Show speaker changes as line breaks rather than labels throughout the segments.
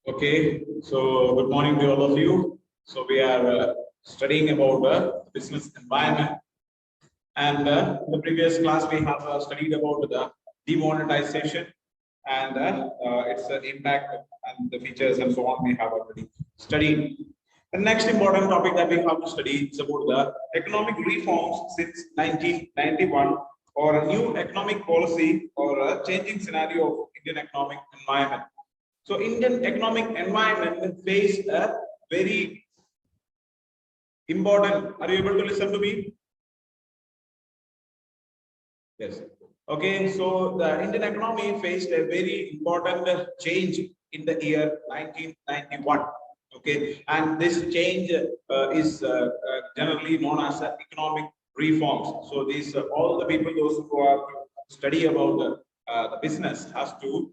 Okay, so good morning to all of you. So we are studying about business environment, and in the previous class we have studied about the demonetization and its impact and the features and so on. We have already studied. The next important topic that we have to study is about the economic reforms since 1991, or a new economic policy, or a changing scenario of Indian economic environment. So Indian economic environment faced a very important. Are you able to listen to me? Yes. Okay. So the Indian economy faced a very important change in the year 1991. Okay, and this change is generally known as economic reforms. So these all the people, those who are study about the business, has to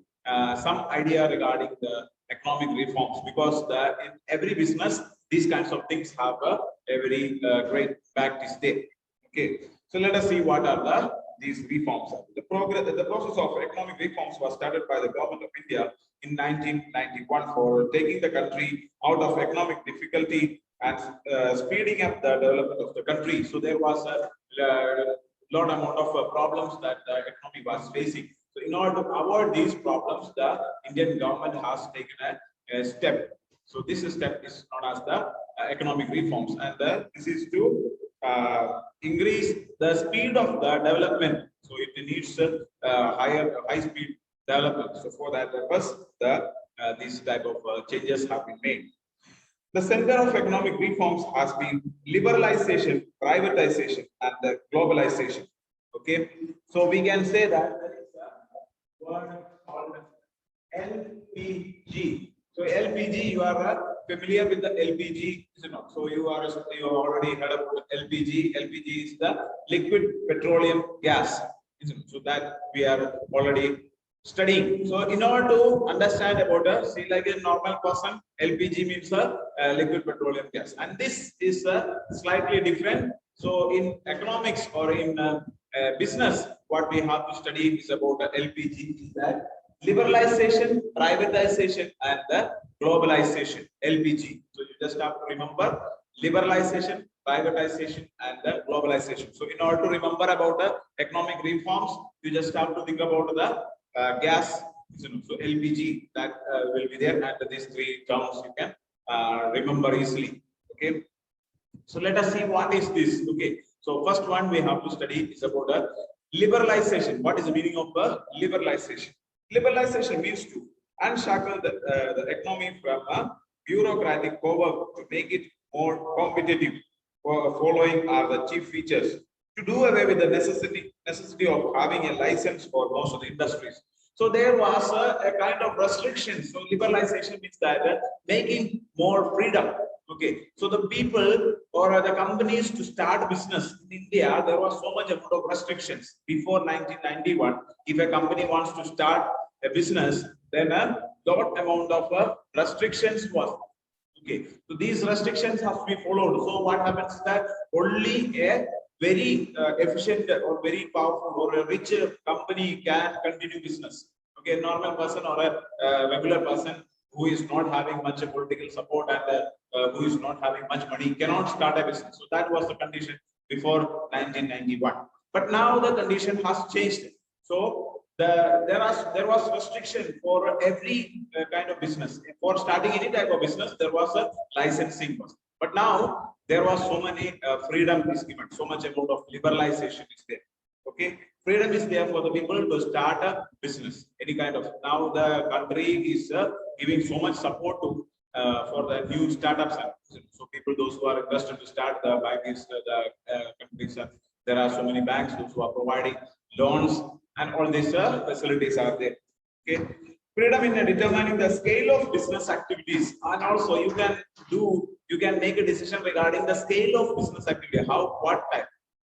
some idea regarding the economic reforms, because in every business these kinds of things have a very great impact is there. Okay, so let us see what are these reforms. The process of economic reforms was started by the government of India in 1991 for taking the country out of economic difficulty and speeding up the development of the country. So there was a lot amount of problems that the economy was facing. So in order to avoid these problems, the Indian government has taken a step. So this step is known as the economic reforms, and this is to increase the speed of the development. So it needs high speed development. So for that purpose, these type of changes have been made. The center of economic reforms has been liberalization, privatization, and the globalization. Okay, so we can say that there is a word called LPG. So LPG, you are familiar with the LPG, is it not? So you already heard about LPG. LPG is the liquid petroleum gas, isn't it? So that we are already studying. So in order to understand about see, like a normal person, LPG means a liquid petroleum gas, and this is slightly different. So in economics or in business, what we have to study is about LPG, is that liberalization, privatization, and the globalization. LPG. So you just have to remember liberalization, privatization, and the globalization. So in order to remember about the economic reforms, you just have to think about the gas. So LPG, that will be there, and these three terms you can remember easily. Okay. So let us see what is this. Okay. So first one we have to study is about liberalization. What is the meaning of liberalization? Liberalization means to unshackle the economy from a bureaucratic power to make it more competitive. Following are the chief features: to do away with the necessity of having a license for most of the industries. So there was a kind of restriction. So liberalization means that making more freedom. Okay, so the people or the companies to start business in India, there was so much amount of restrictions before 1991. If a company wants to start a business, then a lot amount of restrictions was. Okay, so these restrictions have to be followed. So what happens is that only a very efficient or very powerful or a rich company can continue business. Okay, a normal person or a regular person who is not having much political support and who is not having much money cannot start a business. So that was the condition before 1991. But now the condition has changed. So there was restriction for every kind of business. For starting any type of business, there was a licensing. But now there was so many freedom is given, so much amount of liberalization is there. Okay, freedom is there for the people to start a business, any kind of. Now the country is giving so much support to for the new startups. So people, those who are interested to start by these countries, there are so many banks those who are providing loans, and all these facilities are there. Okay, freedom in determining the scale of business activities, and also you can make a decision regarding the scale of business activity. What type?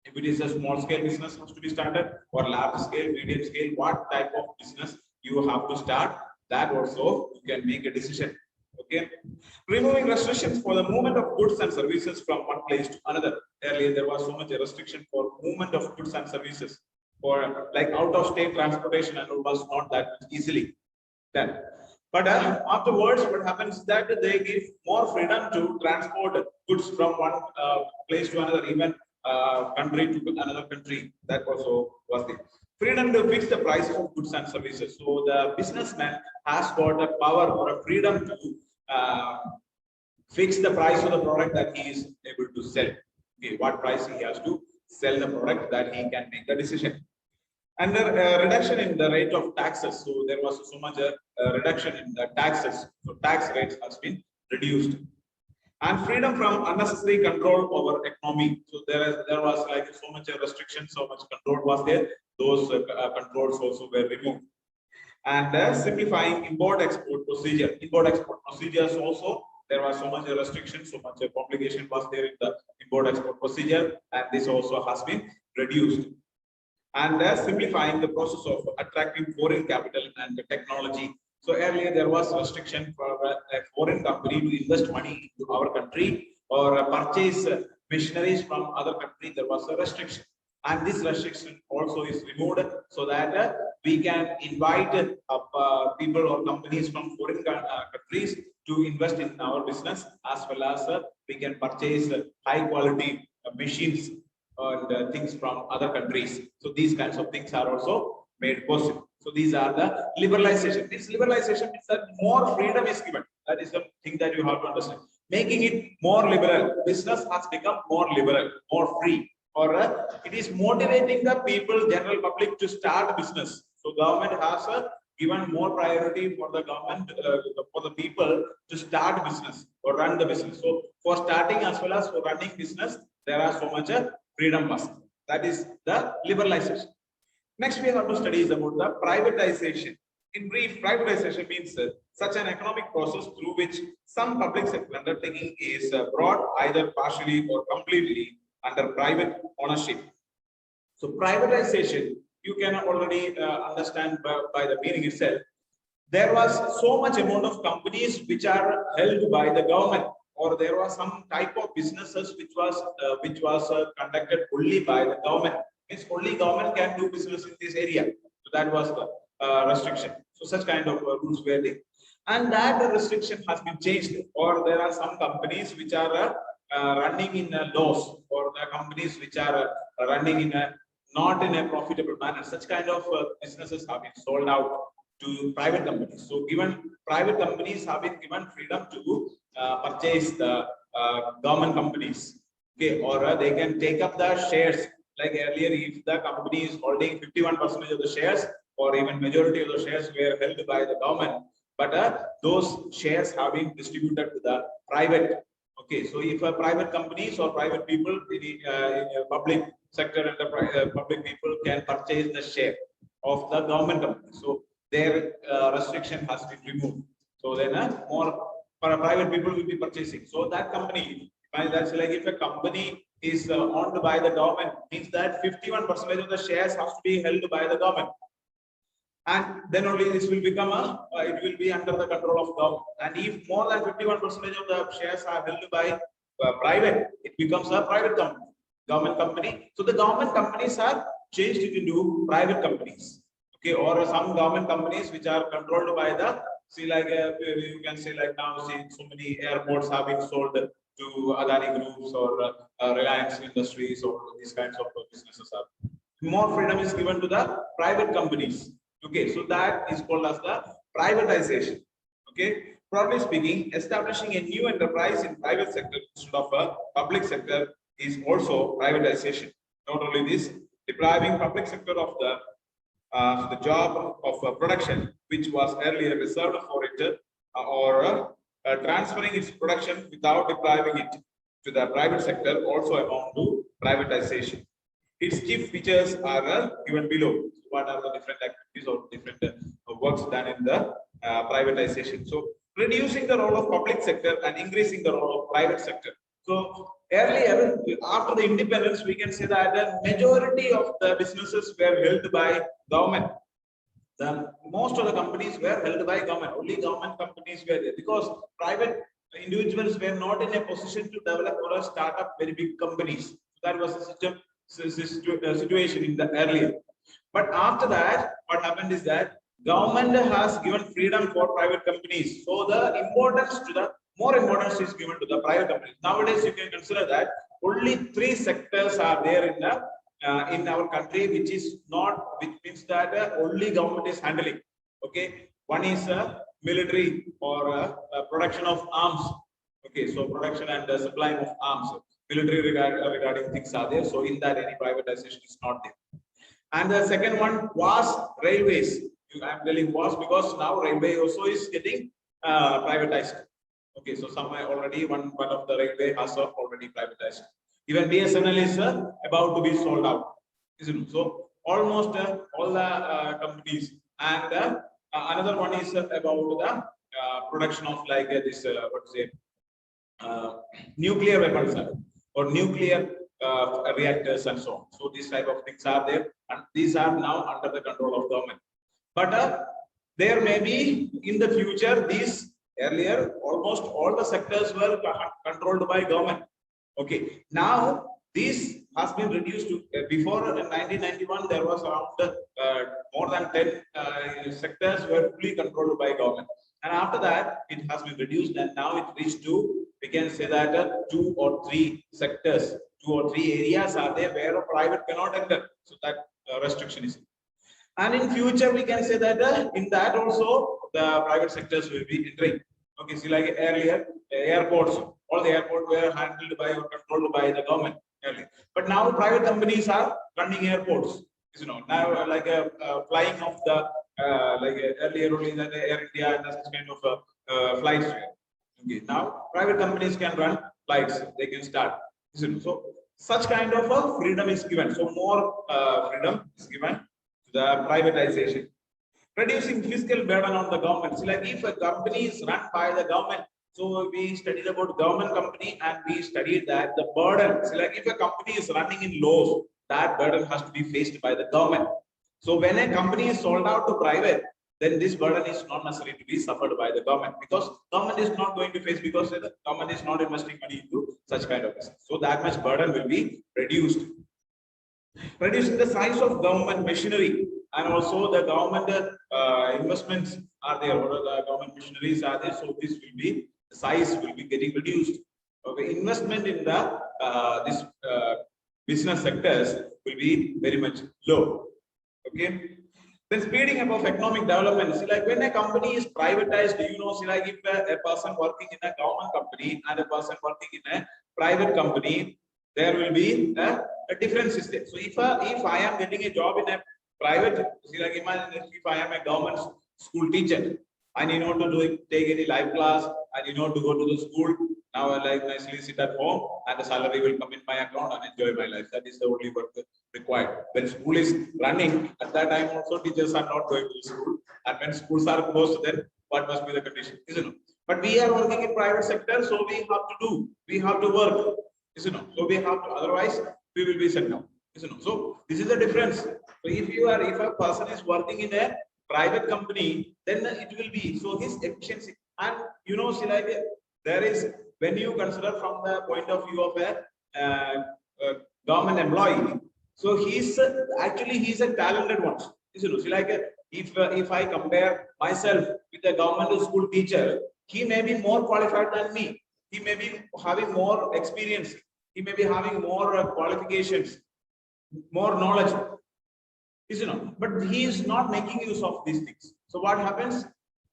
If it is a small scale business has to be started, or large scale, medium scale, what type of business you have to start, that also you can make a decision. Okay, removing restrictions for the movement of goods and services from one place to another. Earlier there was so much restriction for movement of goods and services, for like out of state transportation, and it was not that easily done. But afterwards, what happens is that they give more freedom to transport goods from one place to another, even country to another country. That also was the freedom to fix the price of goods and services. So the businessman has got a power or a freedom to fix the price of the product that he is able to sell. Okay, what price he has to sell the product, that he can make the decision. And the reduction in the rate of taxes. So there was so much reduction in the taxes. So tax rates has been reduced. And freedom from unnecessary control over economy. So there was like so much restriction, so much control was there. Those controls also were removed. And simplifying import-export procedure. Import-export procedures also, there was so much restriction, so much complication was there in the import-export procedure, and this also has been reduced. And simplifying the process of attracting foreign capital and the technology. So earlier there was restriction for a foreign company to invest money into our country or purchase machineries from other country. There was a restriction, and this restriction also is removed, so that we can invite people or companies from foreign countries to invest in our business, as well as we can purchase high quality machines and things from other countries. So these kinds of things are also made possible. So these are the liberalization. This liberalization means that more freedom is given. That is the thing that you have to understand. Making it more liberal. Business has become more liberal, more free. Or it is motivating the people, general public, to start business. So government has given more priority for the government, for the people to start business or run the business. So for starting as well as for running business, there are so much freedom must. That is the liberalization. Next, we have to study is about the privatization. In brief, privatization means such an economic process through which some public sector undertaking is brought either partially or completely under private ownership. So privatization, you can already understand by the meaning itself. There was so much amount of companies which are held by the government, or there was some type of businesses which was conducted only by the government. Means only government can do business in this area. So that was the restriction. So such kind of rules were there, and that restriction has been changed. Or there are some companies which are running in a loss, or the companies which are running in a not in a profitable manner. Such kind of businesses have been sold out to private companies. So given private companies have been given freedom to purchase the government companies, okay, or they can take up the shares. Like earlier, if the company is holding 51% of the shares, or even majority of the shares were held by the government, but those shares have been distributed to the private. Okay, so if a private companies or private people in public sector and the public people can purchase the share of the government company, so their restriction has been removed. So then more for private people will be purchasing. So that company, that's like if a company is owned by the government, means that 51% of the shares has to be held by the government, and then only this will become it will be under the control of government. And if more than 51% of the shares are held by private, it becomes a private company, government company. So the government companies are changed into private companies, okay, or some government companies which are controlled by the, see, like you can say, like now, see, so many airports have been sold to Adani groups or Reliance Industries, or these kinds of businesses are. More freedom is given to the private companies. Okay, so that is called as the privatization. Okay, broadly speaking, establishing a new enterprise in private sector instead of a public sector is also privatization. Not only this, depriving public sector of the job of production, which was earlier reserved for it, or transferring its production without depriving it to the private sector, also amount to privatization. Its chief features are given below. What are the different activities or different works done in the privatization? So reducing the role of public sector and increasing the role of private sector. So earlier, after the independence, we can say that the majority of the businesses were held by government. Most of the companies were held by government. Only government companies were there, because private individuals were not in a position to develop or start up very big companies. So that was the situation in the earlier. But after that, what happened is that government has given freedom for private companies. So the importance to the more importance is given to the private companies. Nowadays, you can consider that only 3 sectors are there in our country, which is not, which means that only government is handling. Okay, one is military or production of arms. Okay, so production and supply of arms, military regarding things are there. So in that, any privatization is not there. And the second one was railways. I'm telling was because now railway also is getting privatized. Okay, so some already one part of the railway has already privatized. Even BSNL is about to be sold out. Isn't it? So almost all the companies, and another one is about the production of like this what say nuclear weapons or nuclear reactors and so on. So these type of things are there, and these are now under the control of government. But there may be in the future, these earlier almost all the sectors were controlled by government. Okay, now this has been reduced to before 1991 there was around more than 10 sectors were fully controlled by government, and after that it has been reduced, and now it reached to, we can say that 2 or 3 sectors, 2 or 3 areas are there where a private cannot enter. So that restriction is. And in future, we can say that in that also the private sectors will be entering. Okay, see, like earlier, airports, all the airports were handled by or controlled by the government earlier. But now private companies are running airports. You know, now like flying of the like earlier only that Air India and such kind of flights. Okay, now private companies can run flights. They can start. So such kind of a freedom is given. So more freedom is given to the privatization. Reducing fiscal burden on the government. So like if a company is run by the government, so we studied about government company and we studied that the burden. So like if a company is running in loss, that burden has to be faced by the government. So when a company is sold out to private, then this burden is not necessary to be suffered by the government, because government is not going to face, because the government is not investing money into such kind of business. So that much burden will be reduced. Reducing the size of government machinery, and also the government investments are there, or the government machineries are there. So this will be, the size will be getting reduced. Okay, investment in the this business sectors will be very much low. Okay. Then speeding up of economic development. See, like when a company is privatized, you know, see, like if a person working in a government company and a person working in a private company, there will be a difference is there. So if I am getting a job in a private, see, like imagine if I am a government school teacher, I need not to take any live class, I need not to go to the school. Now I like nicely sit at home and the salary will come in my account and enjoy my life. That is the only work required. When school is running, at that time also teachers are not going to school. And when schools are closed, then what must be the condition? Isn't it? But we are working in private sector, so we have to work. Isn't it? So we have to, otherwise we will be set down. Isn't it? So this is the difference. So if a person is working in a private company, then it will be, so his efficiency, and you know, see, like there is, when you consider from the point of view of a government employee, so he's a talented one. You see, like if I compare myself with a government school teacher, he may be more qualified than me. He may be having more experience. He may be having more qualifications, more knowledge. But he is not making use of these things. So what happens?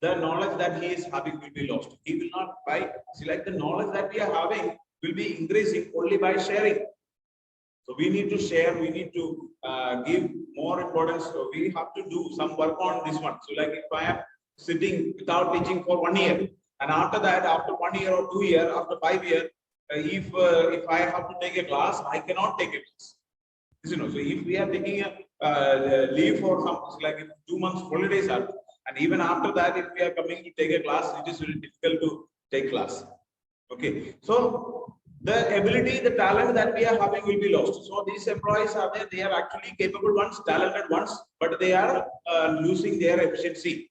The knowledge that he is having will be lost. He will not buy. See, like the knowledge that we are having will be increasing only by sharing. So we need to share. We need to give more importance. So we have to do some work on this one. So like if I am sitting without teaching for 1 year, and after that, after 1 year or 2 years, after 5 years, if I have to take a class, I cannot take a class. So if we are taking a leave for some, like 2 months holidays are, and even after that, if we are coming to take a class, it is very difficult to take class. Okay, so the ability, the talent that we are having will be lost. So these employees are there; they are actually capable ones, talented ones, but they are losing their efficiency.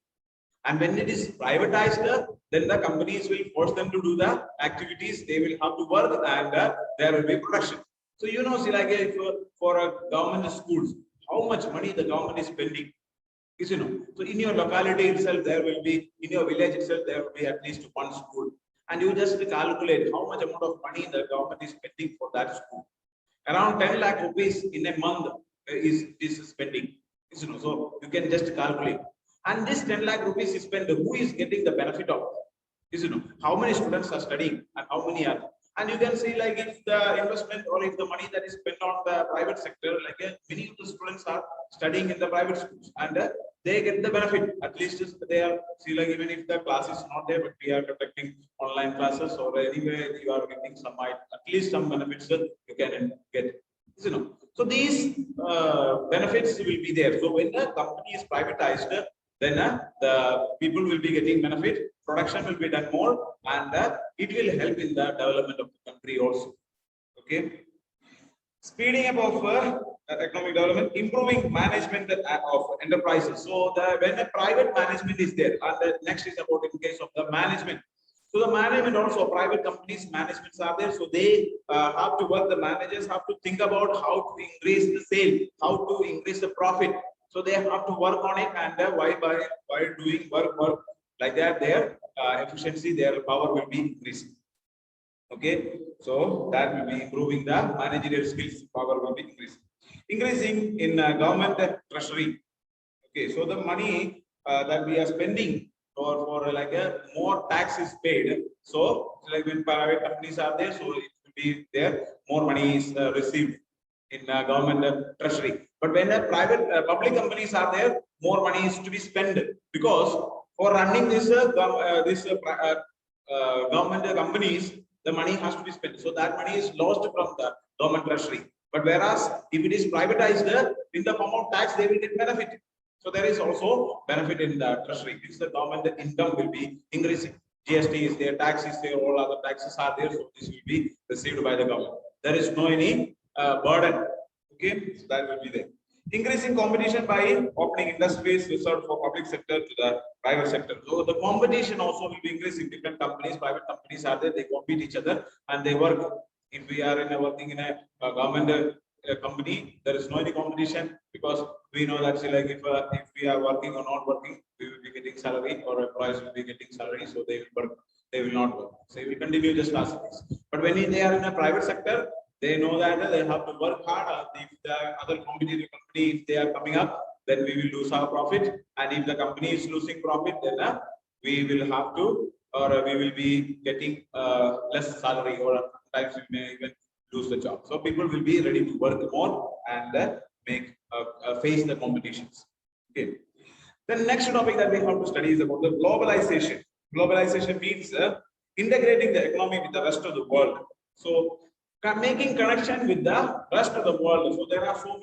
And when it is privatized, then the companies will force them to do the activities. They will have to work, and there will be production. So see, like if for a government schools, how much money the government is spending. So in your locality itself, there will be, in your village itself, there will be at least one school. And you just calculate how much amount of money the government is spending for that school. Around 10 lakh rupees in a month is spending. So you can just calculate. And this 10 lakh rupees is spent, who is getting the benefit of? How many students are studying and how many are, and you can see, like, if the investment or if the money that is spent on the private sector, like many of the students are studying in the private schools, and they get the benefit. At least they are, see, like, even if the class is not there, but we are conducting online classes, or anyway you are getting some, at least some benefits that you can get. So these benefits will be there. So when the company is privatized, then the people will be getting benefit, production will be done more, and it will help in the development of the country also. Okay, speeding up of economic development, improving management of enterprises. So when a private management is there, and the next is about in case of the management. So the management also, private companies managements are there, so they have to work. The managers have to think about how to increase the sale, how to increase the profit. So they have to work on it, and by doing work like that, their efficiency, their power will be increasing. Okay, so that will be improving the managerial skills, power will be increasing in government treasury. Okay, so the money that we are spending for like more tax is paid. So like when private companies are there, so it will be there, more money is received in government treasury. But when private public companies are there, more money is to be spent, because for running this government companies, the money has to be spent. So that money is lost from the government treasury. But whereas if it is privatized in the form of tax, they will get benefit. So there is also benefit in the treasury. This the government income will be increasing. GST is there, tax is there, all other taxes are there. So this will be received by the government. There is no any burden. Okay, so that will be there. Increasing competition by opening industries reserved for public sector to the private sector. So the competition also will be increasing. Different companies, private companies are there, they compete each other and they work. If we are working in a government company, there is no any competition, because we know that like if we are working or not working, we will be getting salary, or employees will be getting salary, so they will work, they will not work. So we continue just as it is. But when they are in a private sector, they know that they have to work hard. If the other competitive company, if they are coming up, then we will lose our profit. And if the company is losing profit, then we will have to, or we will be getting less salary, or sometimes we may even lose the job. So people will be ready to work more and make face the competitions. Okay. The next topic that we have to study is about the globalization. Globalization means integrating the economy with the rest of the world. So making connection with the rest of the world. So there are so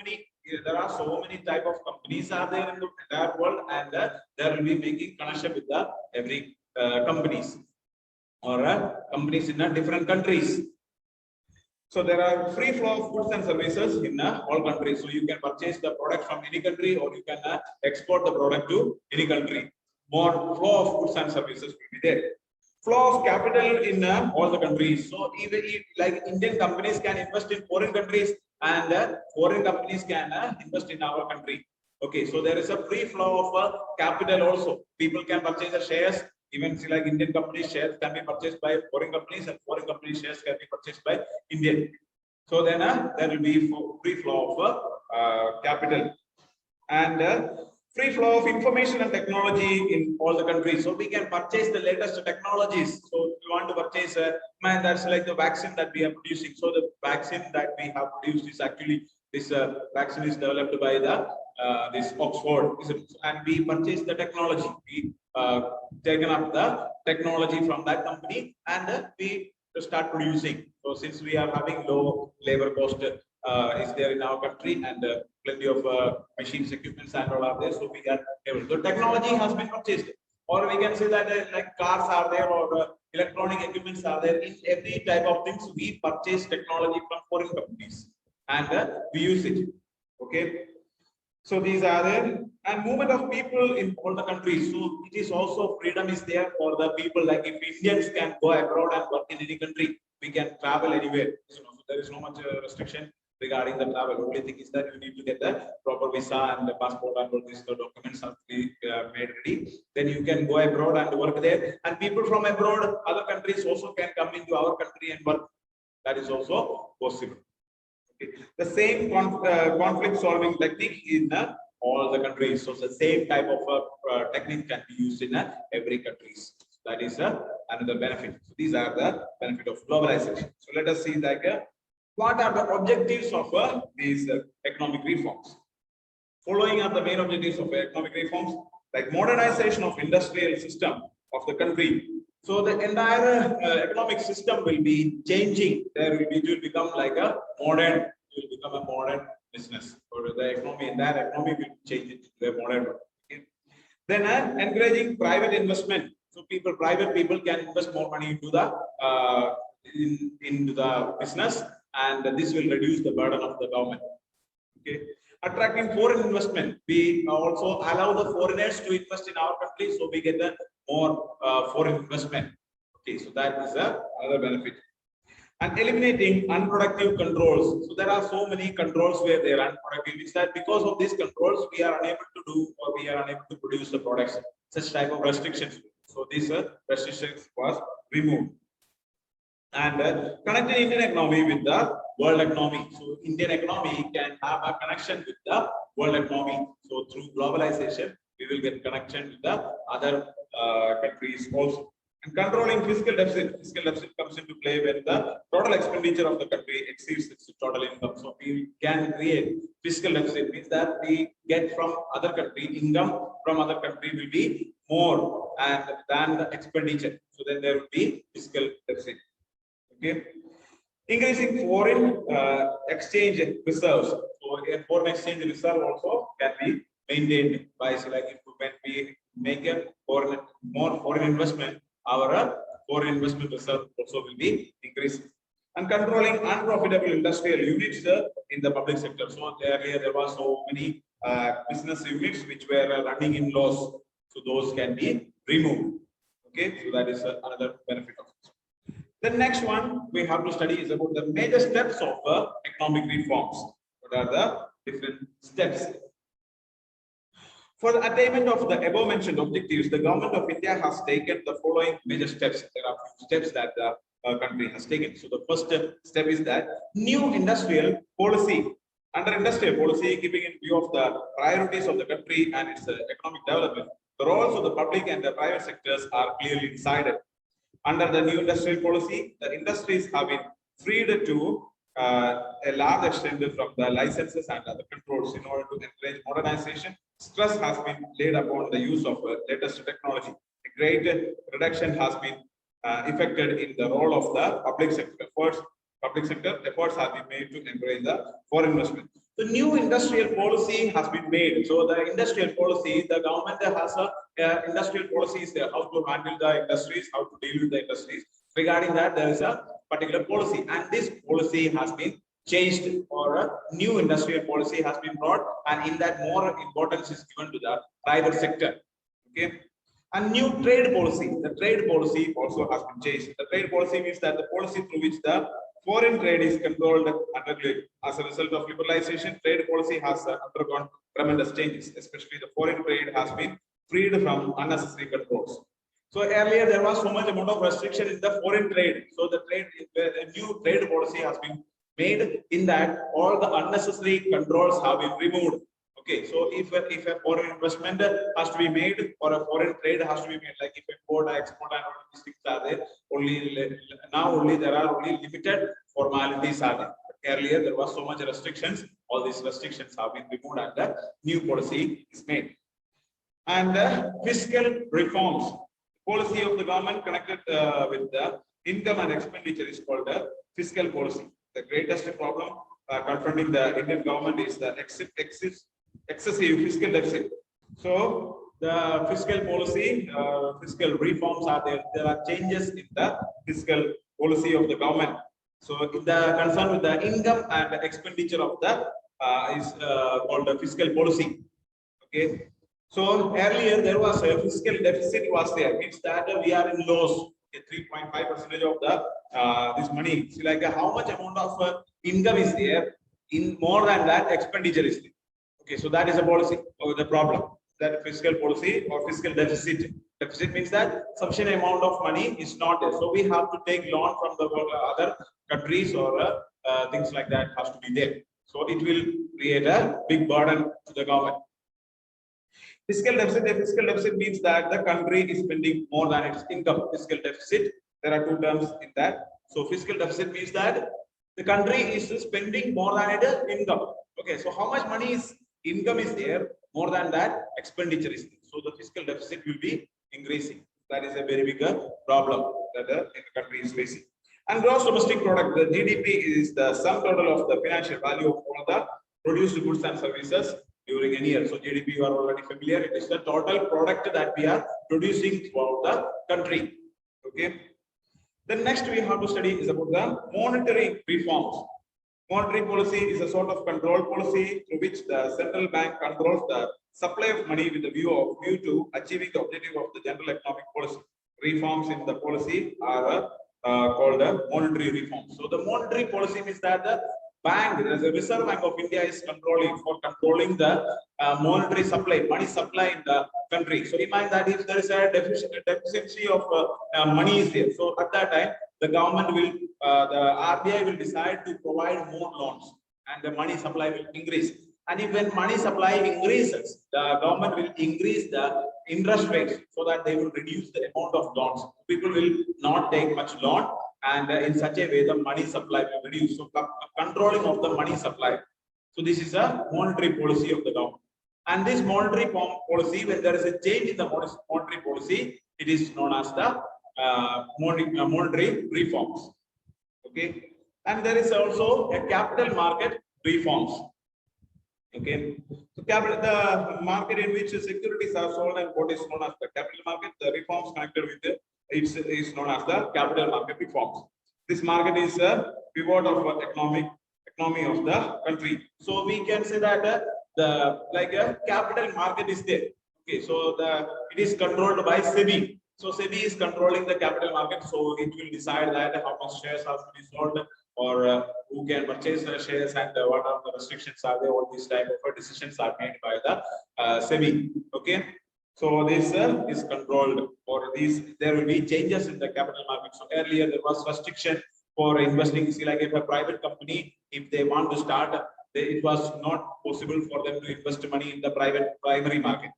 many type of companies are there in the entire world, and there will be making connection with the every companies, or companies in different countries. So there are free flow of goods and services in all countries. So you can purchase the product from any country, or you can export the product to any country. More flow of goods and services will be there. Flow of capital in all the countries. So even if, like, Indian companies can invest in foreign countries, and foreign companies can invest in our country. Okay, so there is a free flow of capital also. People can purchase the shares. Even like Indian companies shares can be purchased by foreign companies, and foreign companies shares can be purchased by Indian. So then there will be free flow of capital, and free flow of information and technology in all the countries. So we can purchase the latest technologies. So if you want to purchase man, that's like the vaccine that we are producing. So the vaccine that we have produced is actually, this vaccine is developed by the this Oxford, and we purchase the technology. We taken up the technology from that company, and we start producing. So since we are having low labor cost is there in our country, and plenty of machines, equipments, and all are there, so we are able. The technology has been purchased, or we can say that like cars are there, or electronic equipments are there. In every type of things, we purchase technology from foreign companies, and we use it. Okay. So these are there, and movement of people in all the countries. So it is also freedom is there for the people. Like if Indians can go abroad and work in any country, we can travel anywhere. So there is no much restriction. regarding the travel. Only thing is that you need to get the proper visa and the passport and all these documents have to be made ready. Then you can go abroad and work there. And people from abroad, other countries also can come into our country and work. That is also possible. Okay. The same conflict solving technique in all the countries. So the same type of technique can be used in every countries. That is another benefit. So these are the benefit of globalization. So let us see like what are the objectives of these economic reforms. Following are the main objectives of economic reforms, like modernization of industrial system of the country. So the entire economic system will be changing. It will become like a modern. It will become a modern business. Or the economy, entire economy will change it to a modern one. Okay. Then encouraging private investment. So private people can invest more money into the business, and this will reduce the burden of the government. Okay. Attracting foreign investment. We also allow the foreigners to invest in our country, so we get more foreign investment. Okay, so that is another benefit. And eliminating unproductive controls. So there are so many controls where they are unproductive. It's that because of these controls, we are unable to do or we are unable to produce the products. Such type of restrictions. So these restrictions was removed. And connecting Indian economy with the world economy. So Indian economy can have a connection with the world economy. So through globalization, we will get connection with the other countries also. And controlling fiscal deficit. Fiscal deficit comes into play when the total expenditure of the country exceeds its total income. So we can create fiscal deficit, means that we get from other country, income from other country will be more than the expenditure. So then there will be fiscal deficit. Okay. Increasing foreign exchange reserves. So a foreign exchange reserve also can be maintained by like when we make a more foreign investment, our foreign investment reserve also will be increased. And controlling unprofitable industrial units in the public sector. So earlier there was so many business units which were running in loss. So those can be removed. Okay, so that is another benefit of it. The next one we have to study is about the major steps of economic reforms. What are the different steps? For the attainment of the above mentioned objectives, the government of India has taken the following major steps. There are few steps that the country has taken. So the first step is that new industrial policy. Under industrial policy, keeping in view of the priorities of the country and its economic development, the roles of the public and the private sectors are clearly decided. Under the new industrial policy, the industries have been freed to a large extent from the licenses and other controls. In order to encourage modernization, stress has been laid upon the use of latest technology. A great reduction has been effected in the role of the public sector efforts. Public sector efforts have been made to encourage the foreign investment. The new industrial policy has been made. So the industrial policy, the government has a industrial policies there, how to handle the industries, how to deal with the industries. Regarding that, there is a particular policy, and this policy has been changed, or a new industrial policy has been brought, and in that more importance is given to the private sector. Okay. And new trade policy. The trade policy also has been changed. The trade policy means that the policy through which the foreign trade is controlled and regulated. As a result of liberalization, trade policy has undergone tremendous changes. Especially the foreign trade has been freed from unnecessary controls. So earlier there was so much amount of restriction in the foreign trade. So the new trade policy has been made, in that all the unnecessary controls have been removed. Okay, so if a foreign investment has to be made, or a foreign trade has to be made, like if import, export, and all these things are there, only there are only limited formalities are there. But earlier there was so much restrictions. All these restrictions have been removed, and the new policy is made. And fiscal reforms. Policy of the government connected with the income and expenditure is called the fiscal policy. The greatest problem confronting the Indian government is the excessive fiscal deficit. So the fiscal policy, fiscal reforms are there. There are changes in the fiscal policy of the government. So the concern with the income and the expenditure of the is called the fiscal policy. Okay. So earlier there was a fiscal deficit was there. Means that we are in loss. 3.5% of the this money. See, like how much amount of income is there, In more than that, expenditure is there. Okay, so that is a policy or the problem. That fiscal policy or fiscal deficit. Deficit means that sufficient amount of money is not there. So we have to take loan from the other countries or things like that has to be there. So it will create a big burden to the government. Fiscal deficit. A fiscal deficit means that the country is spending more than its income. Fiscal deficit. There are two terms in that. So fiscal deficit means that the country is spending more than its income. Okay, so how much money is income is there, more than that expenditure is there. So the fiscal deficit will be increasing. That is a very big problem that the country is facing. And gross domestic product, the GDP is the sum total of the financial value of all the produced goods and services during any year. So GDP, you are already familiar. It is the total product that we are producing throughout the country. Okay. Then next we have to study is about the monetary reforms. Monetary policy is a sort of control policy through which the central bank controls the supply of money with the view to achieving the objective of the general economic policy. Reforms in the policy are called monetary reforms. So the monetary policy means that the bank, as a Reserve Bank of India, is controlling the monetary supply, money supply in the country. So imagine that if there is a deficiency of money is there, so at that time the government will, the RBI will decide to provide more loans, and the money supply will increase. And if when money supply increases, the government will increase the interest rates so that they will reduce the amount of loans. People will not take much loan, and in such a way the money supply will reduce. So controlling of the money supply. So this is a monetary policy of the government. And this monetary policy, when there is a change in the monetary policy, it is known as the monetary reforms. Okay. And there is also a capital market reforms. Okay. So the market in which securities are sold and what is known as the capital market, the reforms connected with it is known as the capital market reforms. This market is a pivot of economy of the country. So we can say that a capital market is there. Okay, so it is controlled by SEBI. So SEBI is controlling the capital market. So it will decide that how much shares have to be sold, or who can purchase the shares, and what are the restrictions are there. All these type of decisions are made by the SEBI. Okay. So this is controlled, or there will be changes in the capital market. So earlier there was restriction for investing. See, like if a private company, if they want to start, it was not possible for them to invest money in the primary market.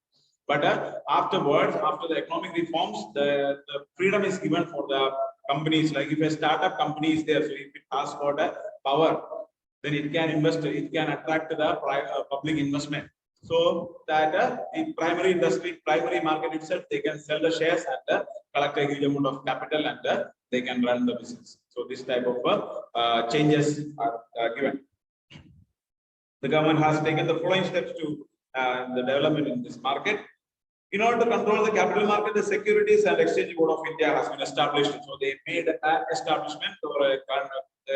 But afterwards, after the economic reforms, the freedom is given for the companies. Like if a startup company is there, so if it has got a power, then it can invest, it can attract the public investment. So that the primary market itself, they can sell the shares and collect a huge amount of capital, and they can run the business. So this type of changes are given. The government has taken the following steps to the development in this market. In order to control the capital market, the Securities and Exchange Board of India has been established. So they made an establishment, or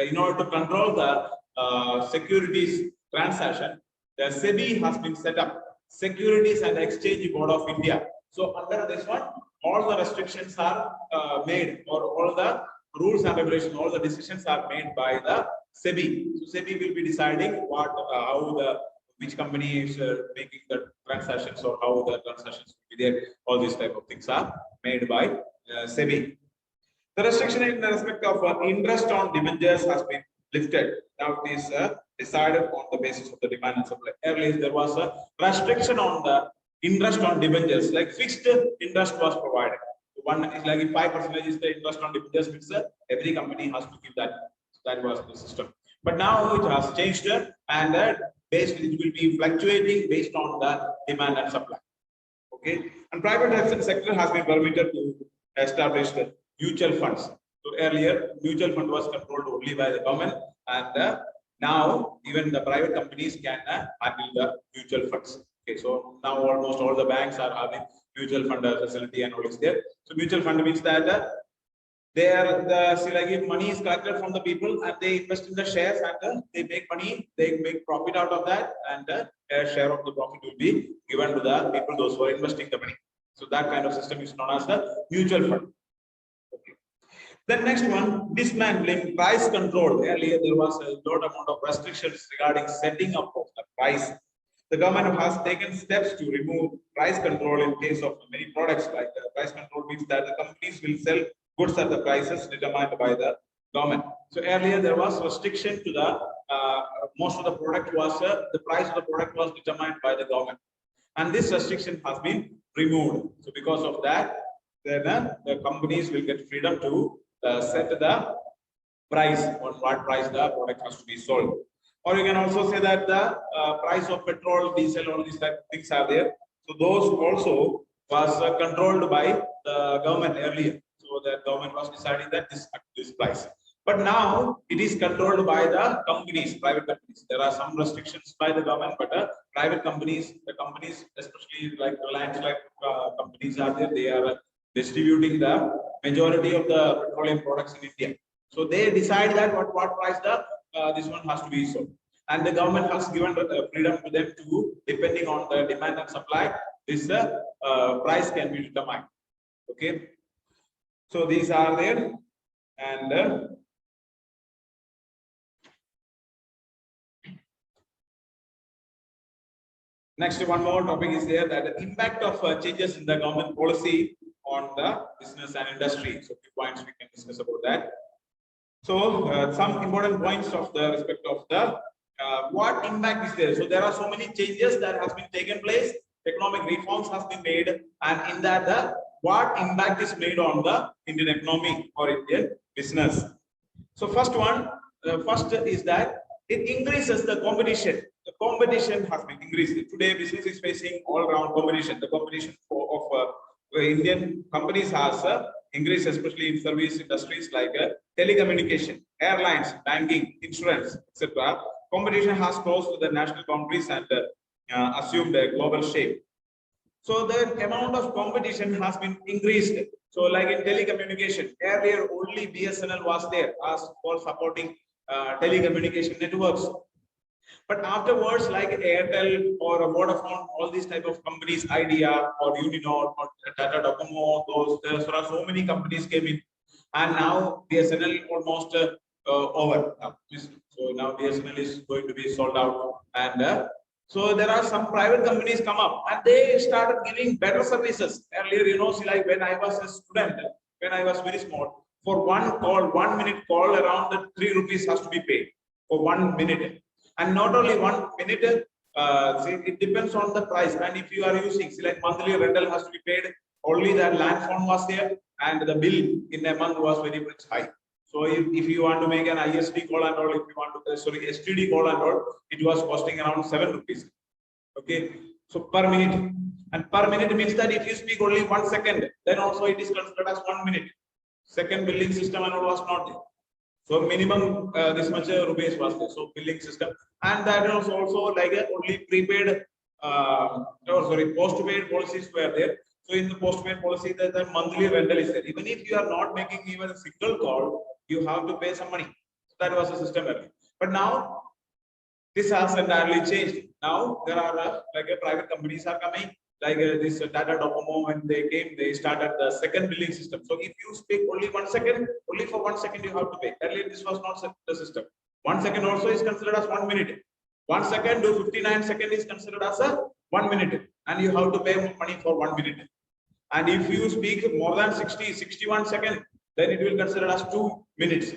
in order to control the securities transaction, the SEBI has been set up, Securities and Exchange Board of India. So under this one, all the restrictions are made, or all the rules and regulations, all the decisions are made by the SEBI. So SEBI will be deciding which company is making the transactions, or how the transactions will be there. All these type of things are made by SEBI. The restriction in respect of interest on debentures has been lifted. Now it is decided on the basis of the demand and supply. Earlier there was a restriction on the interest on debentures, like fixed interest was provided. One is like 5% is the interest on debentures, which every company has to give that. So that was the system. But now it has changed, and it will be fluctuating based on the demand and supply. Okay, and private sector has been permitted to establish the mutual funds. So earlier, mutual fund was controlled only by the government, and now even the private companies can handle the mutual funds. Okay, so now almost all the banks are having mutual fund facility and all is there. So mutual fund means that if money is collected from the people and they invest in the shares, and they make money, they make profit out of that, and a share of the profit will be given to the people, those who are investing the money. So that kind of system is known as the mutual fund. Okay. Then next one, dismantling price control. Earlier there was a lot amount of restrictions regarding setting up of the price. The government has taken steps to remove price control in case of many products. Like price control means that the companies will sell goods at the prices determined by the government. So earlier there was restriction to the most of the product was the price of the product was determined by the government, and this restriction has been removed. So because of that, then the companies will get freedom to set the price on what price the product has to be sold. Or you can also say that the price of petrol, diesel, all these type of things are there. So those also was controlled by the government earlier. So the government was deciding that this price. But now it is controlled by the companies, private companies. There are some restrictions by the government, but private companies, the companies, especially like Reliance, like companies are there, they are distributing the majority of the petroleum products in India. So they decide that what price the this one has to be sold, and the government has given freedom to them to, depending on the demand and supply, this price can be determined. Okay, so these are there, and next one more topic is there, that the impact of changes in the government policy on the business and industry. So few points we can discuss about that. So some important points of the respect of the what impact is there. So there are so many changes that has been taken place, economic reforms has been made, and in that the what impact is made on the Indian economy or Indian business. So first one, first is that it increases the competition. The competition has been increased. Today business is facing all round competition. The competition of Indian companies has increased, especially in service industries like telecommunication, airlines, banking, insurance, etc. Competition has crossed the national boundaries and assumed a global shape. So the amount of competition has been increased. So like in telecommunication, earlier only BSNL was there as for supporting telecommunication networks. But afterwards, like Airtel or Vodafone, all these type of companies, Idea or Uninor or Tata Docomo, there are so many companies came in, and now BSNL almost over. So now BSNL is going to be sold out, and so there are some private companies come up, and they started giving better services. Earlier, you know, see, like when I was a student, when I was very small, for one call, 1 minute call, around the 3 rupees has to be paid for 1 minute. And not only 1 minute, see, it depends on the price. And if you are using, see, like monthly rental has to be paid, only that land phone was there, and the bill in a month was very much high. So if you want to make an ISD call and all, if you want to, STD call and all, it was costing around 7 rupees. Okay, so per minute, and per minute means that if you speak only 1 second, then also it is considered as 1 minute. Second billing system and all was not there. So minimum this much rupees was there. So billing system, and that was also like only prepaid, postpaid policies were there. So in the postpaid policy, the monthly rental is there. Even if you are not making even a single call, you have to pay some money. So that was the system earlier. But now this has entirely changed. Now there are private companies are coming. Like this Tata Docomo, when they came, they started the second billing system. So if you speak only 1 second, only for 1 second you have to pay. Earlier this was not the system. 1 second also is considered as 1 minute. 1 second to 59 seconds is considered as a 1 minute, and you have to pay money for 1 minute. And if you speak more than 61 seconds, then it will consider as 2 minutes.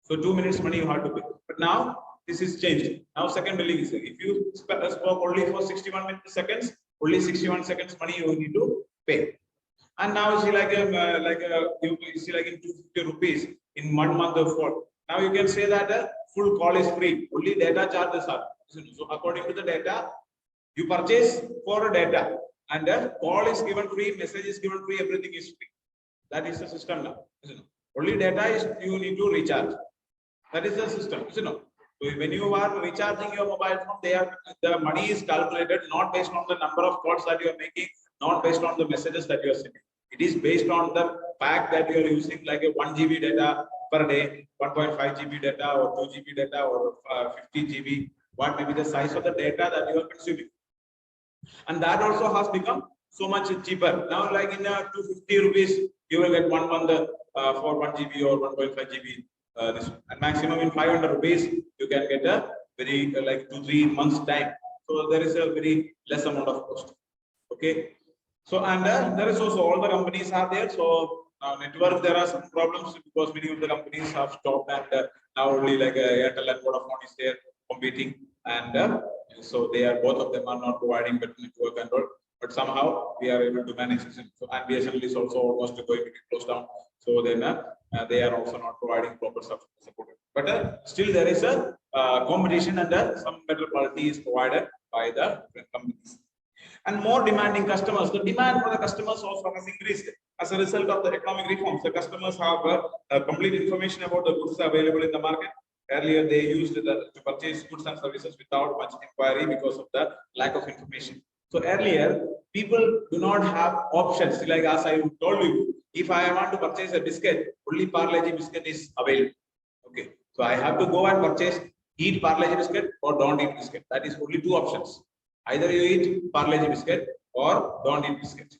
So 2 minutes money you have to pay. But now this is changed. Now second billing is there. If you spoke only for 61 seconds, only 61 seconds money you need to pay. And now you see you see like in 250 rupees in 1 month of call. Now you can say that a full call is free. Only data charges are. So according to the data, you purchase for data, and the call is given free, message is given free, everything is free. That is the system now. Only data is you need to recharge. That is the system. So when you are recharging your mobile phone, the money is calculated not based on the number of calls that you are making, not based on the messages that you are sending. It is based on the fact that you are using like a 1 GB data per day, 1.5 GB data, or 2 GB data, or 50 GB. What may be the size of the data that you are consuming? And that also has become so much cheaper. Now, like in 250 rupees, you will get 1 month for 1 GB or 1.5 GB. This and maximum in 500 rupees you can get a very like 2-3 months time. So there is a very less amount of cost. Okay. So and there is also all the companies are there. So now network there are some problems because many of the companies have stopped and now only like Airtel and Vodafone is there competing and so they are both of them are not providing better network and all. But somehow we are able to manage it. So and BSNL is also almost going to be closed down. So then they are also not providing proper support. But still there is a competition and some better quality is provided by the companies. And more demanding customers. The demand for the customers also has increased as a result of the economic reforms. The customers have complete information about the goods available in the market. Earlier, they used to purchase goods and services without much inquiry because of the lack of information. So earlier, people do not have options. Like as I told you, if I want to purchase a biscuit, only Parle-G biscuit is available. Okay, so I have to go and purchase, eat Parle-G biscuit or don't eat biscuit. That is only two options. Either you eat Parle-G biscuit or don't eat biscuit.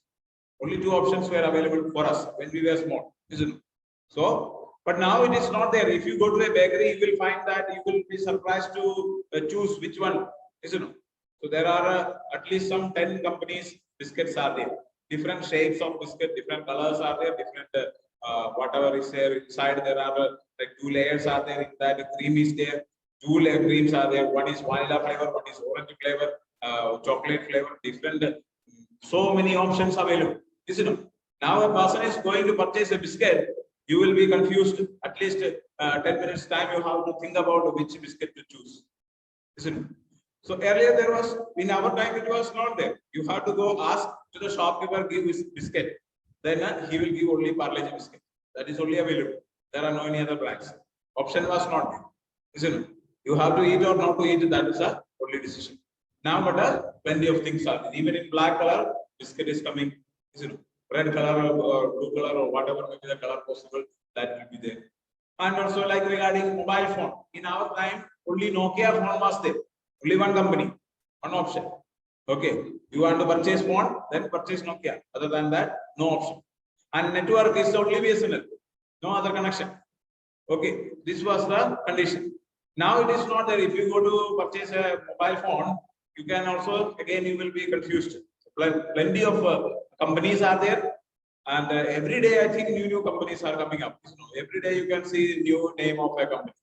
Only two options were available for us when we were small, isn't it? So, but now it is not there. If you go to a bakery, you will find that you will be surprised to choose which one, isn't it? So there are at least some 10 companies biscuits are there. Different shapes of biscuit, different colors are there, different whatever is there inside. There are like 2 layers are there. In that cream is there. 2 layer creams are there. One is vanilla flavor, one is orange flavor. Chocolate flavor, different, so many options available, isn't it? Now a person is going to purchase a biscuit, you will be confused. At least 10 minutes time you have to think about which biscuit to choose, isn't it? So earlier there was, in our time it was not there. You have to go ask to the shopkeeper, give his biscuit. Then he will give only Parle-G biscuit. That is only available. There are no any other brands. Option was not there, isn't it? You have to eat or not to eat, that is a only decision. Now, but plenty of things are there. Even in black color, biscuit is coming. Red color or blue color or whatever may be the color possible, that will be there. And also like regarding mobile phone. In our time, only Nokia phone was there. Only one company, one option. Okay, you want to purchase phone, then purchase Nokia. Other than that, no option. And network is only BSNL, no other connection. Okay, this was the condition. Now it is not there. If you go to purchase a mobile phone, you can also, again, you will be confused. Plenty of companies are there, and every day I think new companies are coming up. Every day you can see new name of a company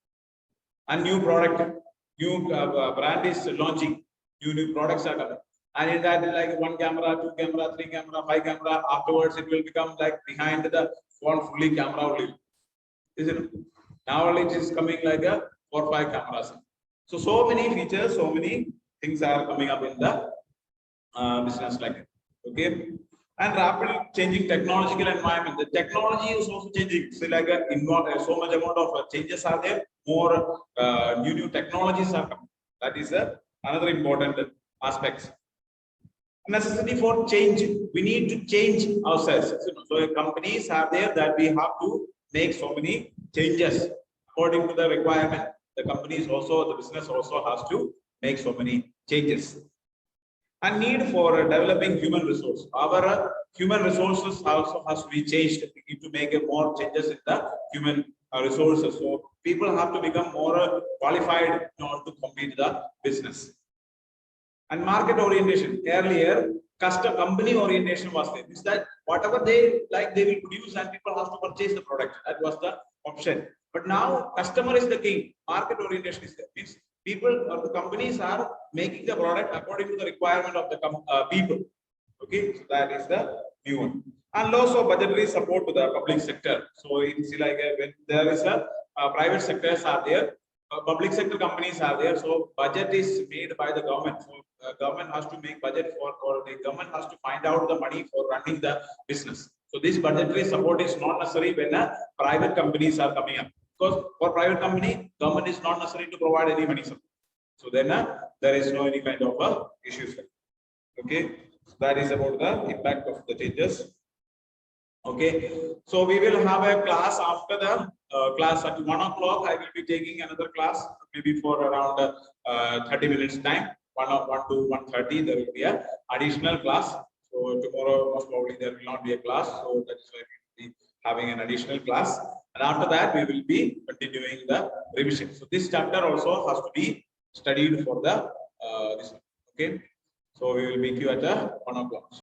and new product, new brand is launching, new products are coming. And in that, like 1 camera, 2 camera, 3 camera, 5 camera. Afterwards, it will become like behind the phone fully camera only, isn't it? Now it is coming like a 4 or 5 cameras. So many features, so many things are coming up in the business like it. Okay, and rapidly changing technological environment. The technology is also changing. So like so much amount of changes are there. More new technologies are coming. That is another important aspect. Necessity for change. We need to change ourselves. So companies are there that we have to make so many changes according to the requirement. The companies also, the business also has to make so many changes. And need for developing human resource. Our human resources also has to be changed. We need to make more changes in the human resources. So people have to become more qualified in order to compete the business. And market orientation. Earlier, company orientation was there. Is that whatever they like, they will produce, and people have to purchase the product. That was the option. But now, customer is the king. Market orientation is there. Means people or the companies are making the product according to the requirement of the people. Okay, so that is the new one. And also budgetary support to the public sector. So it's like when there is a private sectors are there, public sector companies are there. So budget is made by the government. So government has to make budget for, or the government has to find out the money for running the business. So this budgetary support is not necessary when private companies are coming up. Because for private company, government is not necessary to provide any money support. So then there is no any kind of issues. Okay, so that is about the impact of the changes. Okay, so we will have a class after the class at 1 o'clock. I will be taking another class, maybe for around 30 minutes time. 1 to 1:30, there will be an additional class. So tomorrow most probably there will not be a class. So that is why we will be having an additional class, and after that we will be continuing the revision. So this chapter also has to be studied for the this one. Okay, so we will meet you at 1 o'clock.